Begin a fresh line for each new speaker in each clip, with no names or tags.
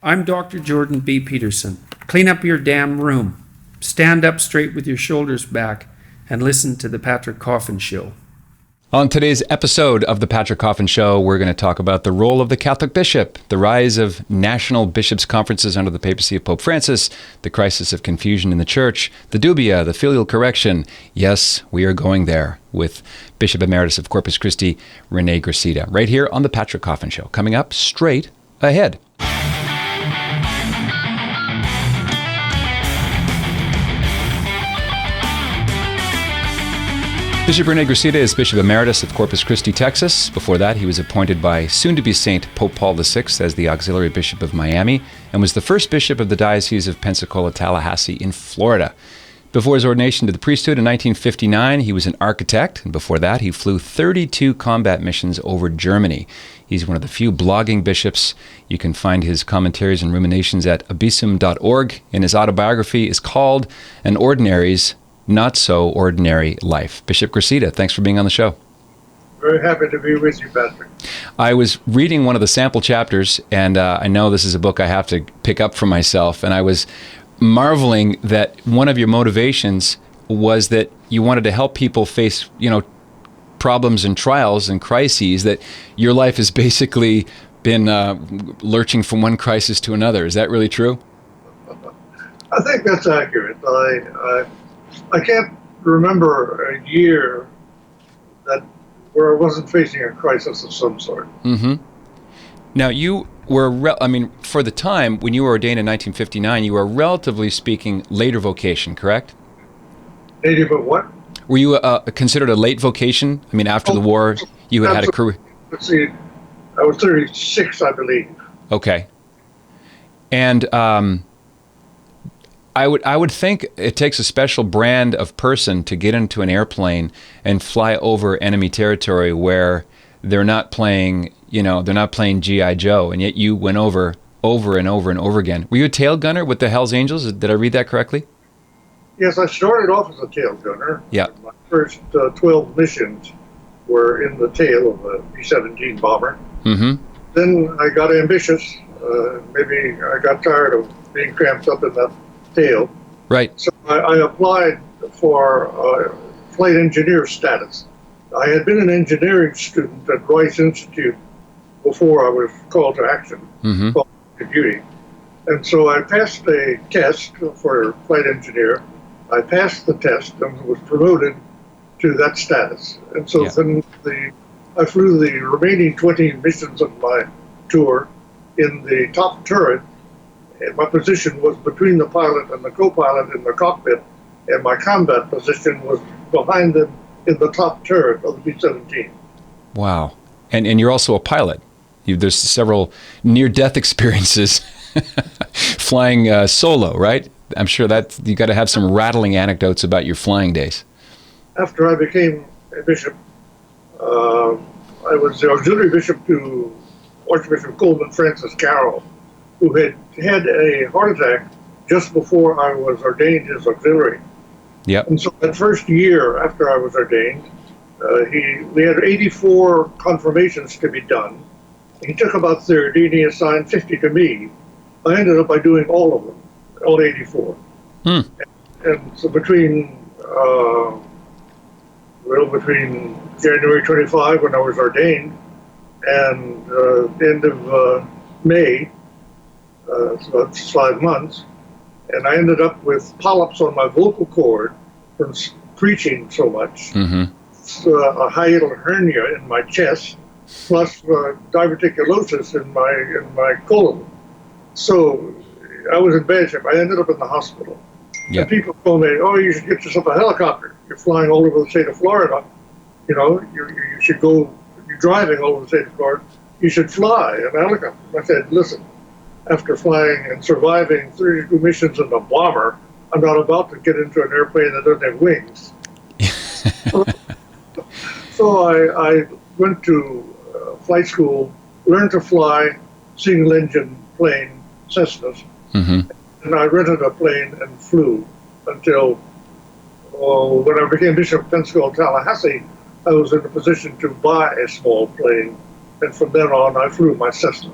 I'm Dr. Jordan B. Peterson. Clean up your damn room. Stand up straight with your shoulders back and listen to the Patrick Coffin Show.
On today's episode of the Patrick Coffin Show, we're going to talk about the role of the Catholic bishop, the rise of national bishops' conferences under the papacy of Pope Francis, the crisis of confusion in the church, the dubia, the filial correction. Yes, we are going there with Bishop Emeritus of Corpus Christi, Rene Gracida, right here on the Patrick Coffin Show. Coming up straight ahead. Bishop Rene Gracida is Bishop Emeritus of Corpus Christi, Texas. Before that, he was appointed by soon-to-be Saint Pope Paul VI as the Auxiliary Bishop of Miami and was the first bishop of the Diocese of Pensacola-Tallahassee in Florida. Before his ordination to the priesthood in 1959, he was an architect, and before that, he flew 32 combat missions over Germany. He's one of the few blogging bishops. You can find his commentaries and ruminations at abyssum.org, and his autobiography is called An Ordinary's Not So Ordinary Life. Bishop Gracida, thanks for being on the show.
Very happy to be with you, Patrick.
I was reading one of the sample chapters, and I know this is a book I have to pick up for myself, and I was marveling that one of your motivations was that you wanted to help people face, problems and trials and crises, that your life has basically been lurching from one crisis to another. Is that really true?
I think that's accurate. I can't remember a year where I wasn't facing a crisis of some sort.
Mm-hmm. Now, you were, for the time, when you were ordained in 1959, you were, relatively speaking, later vocation, correct?
Native of what?
Were you considered a late vocation? After the war, you had a career?
Let's see, I was 36, I believe.
Okay. And I would think it takes a special brand of person to get into an airplane and fly over enemy territory where they're not playing, they're not playing G.I. Joe, and yet you went over and over and over again. Were you a tail gunner with the Hells Angels? Did I read that correctly?
Yes, I started off as a tail gunner.
Yeah.
My first 12 missions were in the tail of a B-17 bomber.
Mm-hmm.
Then I got ambitious. Maybe I got tired of being cramped up in that tail.
Right.
So I applied for flight engineer status. I had been an engineering student at Rice Institute before I was called to action,
mm-hmm.
called to duty. And so I passed a test for flight engineer. I passed the test and was promoted to that status. And so then I flew the remaining 20 missions of my tour in the top turret. And my position was between the pilot and the co-pilot in the cockpit, and my combat position was behind them in the top turret of the B-17.
Wow. And you're also a pilot. There's several near-death experiences flying solo, right? I'm sure that you got to have some rattling anecdotes about your flying days. After
I became a bishop, I was the auxiliary bishop to Archbishop Coleman Francis Karl, who had a heart attack just before I was ordained his auxiliary.
Yep.
And so that first year after I was ordained, we had 84 confirmations to be done. He took about 30 and he assigned 50 to me. I ended up by doing all of them, all 84.
Hmm.
And so between January 25, when I was ordained, and the end of May, so that's 5 months, and I ended up with polyps on my vocal cord from preaching so much,
mm-hmm.
A hiatal hernia in my chest, plus diverticulosis in my colon. So I was in bad shape. I ended up in the hospital.
Yep.
And people told me, "Oh, you should get yourself a helicopter. You're flying all over the state of Florida. You should go. You're driving all over the state of Florida. You should fly in a helicopter." I said, "Listen, after flying and surviving 32 missions in a bomber, I'm not about to get into an airplane that doesn't have wings." So I went to flight school, learned to fly single engine plane, Cessnas,
mm-hmm.
and I rented a plane and flew until when I became Bishop of Pensacola-Tallahassee, I was in a position to buy a small plane, and from then on I flew my Cessna.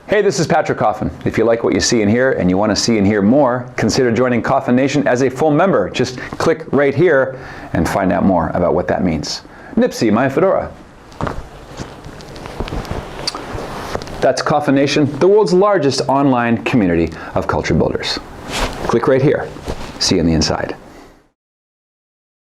Hey, this is Patrick Coffin. If you like what you see and hear and you want to see and hear more, consider joining Coffin Nation as a full member. Just click right here and find out more about what that means. Nipsey, my fedora. That's Coffin Nation, the world's largest online community of culture builders. Click right here. See you on the inside.